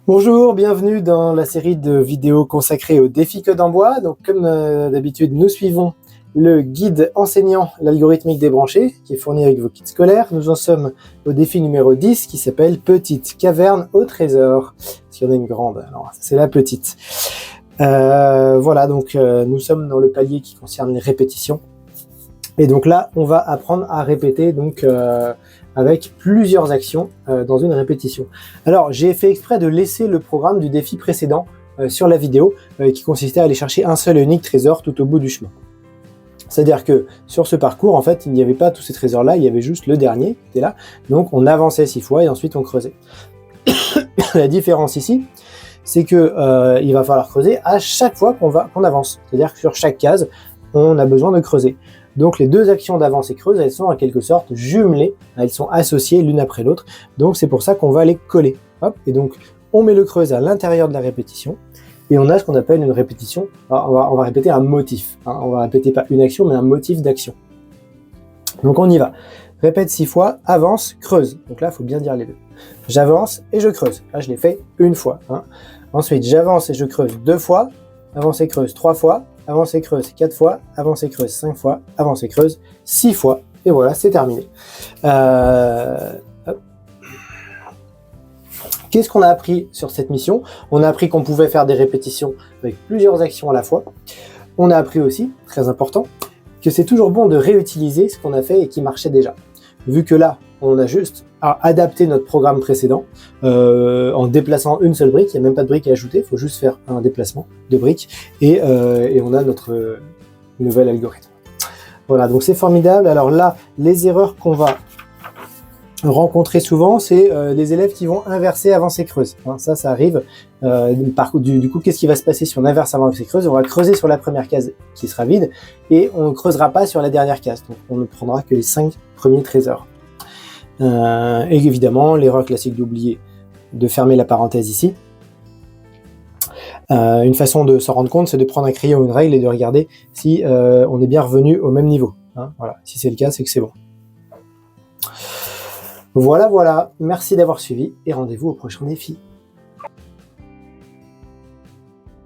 Bonjour, bienvenue dans la série de vidéos consacrée au défi Code en bois. Donc, comme d'habitude, nous suivons le guide enseignant l'algorithmique débranchée qui est fourni avec vos kits scolaires. Nous en sommes au défi numéro 10 qui s'appelle Petite caverne au trésor. S'il y en a une grande, alors c'est la petite. Voilà, donc nous sommes dans le palier qui concerne les répétitions. Et donc là, on va apprendre à répéter avec plusieurs actions dans une répétition. Alors, j'ai fait exprès de laisser le programme du défi précédent sur la vidéo qui consistait à aller chercher un seul et unique trésor tout au bout du chemin. C'est-à-dire que sur ce parcours, en fait, il n'y avait pas tous ces trésors-là, il y avait juste le dernier qui était là. Donc, on avançait 6 fois et ensuite on creusait. La différence ici, c'est que il va falloir creuser à chaque fois qu'on avance. C'est-à-dire que sur chaque case, on a besoin de creuser. Donc les deux actions d'avance et creuse, elles sont en quelque sorte jumelées, elles sont associées l'une après l'autre, donc c'est pour ça qu'on va les coller. Hop, et donc on met le creuse à l'intérieur de la répétition, et on a ce qu'on appelle une répétition. Alors, on va répéter un motif, hein. On va répéter pas une action, mais un motif d'action. Donc on y va. Répète 6 fois, avance, creuse. Donc là, il faut bien dire les deux. J'avance et je creuse. Là, je l'ai fait une fois. Hein. Ensuite, j'avance et je creuse 2 fois, avance et creuse 3 fois, avance et creuse 4 fois, avance et creuse 5 fois, avance et creuse 6 fois, et voilà, c'est terminé. Qu'est-ce qu'on a appris sur cette mission? On a appris qu'on pouvait faire des répétitions avec plusieurs actions à la fois. On a appris aussi, très important, que c'est toujours bon de réutiliser ce qu'on a fait et qui marchait déjà. Vu que là, on a juste à adapter notre programme précédent en déplaçant une seule brique, il n'y a même pas de brique à ajouter, il faut juste faire un déplacement de briques et on a notre nouvel algorithme. Voilà, donc c'est formidable. Alors là, les erreurs qu'on va rencontrer souvent, c'est les élèves qui vont inverser avancer creuse. Hein, ça arrive. Du coup, qu'est-ce qui va se passer si on inverse avancer creuse? On va creuser sur la première case qui sera vide et on ne creusera pas sur la dernière case. Donc on ne prendra que les 5 premiers trésors. Et évidemment, l'erreur classique d'oublier de fermer la parenthèse ici. Une façon de s'en rendre compte, c'est de prendre un crayon ou une règle et de regarder si on est bien revenu au même niveau. Hein, voilà. Si c'est le cas, c'est que c'est bon. Voilà, merci d'avoir suivi et rendez-vous au prochain défi.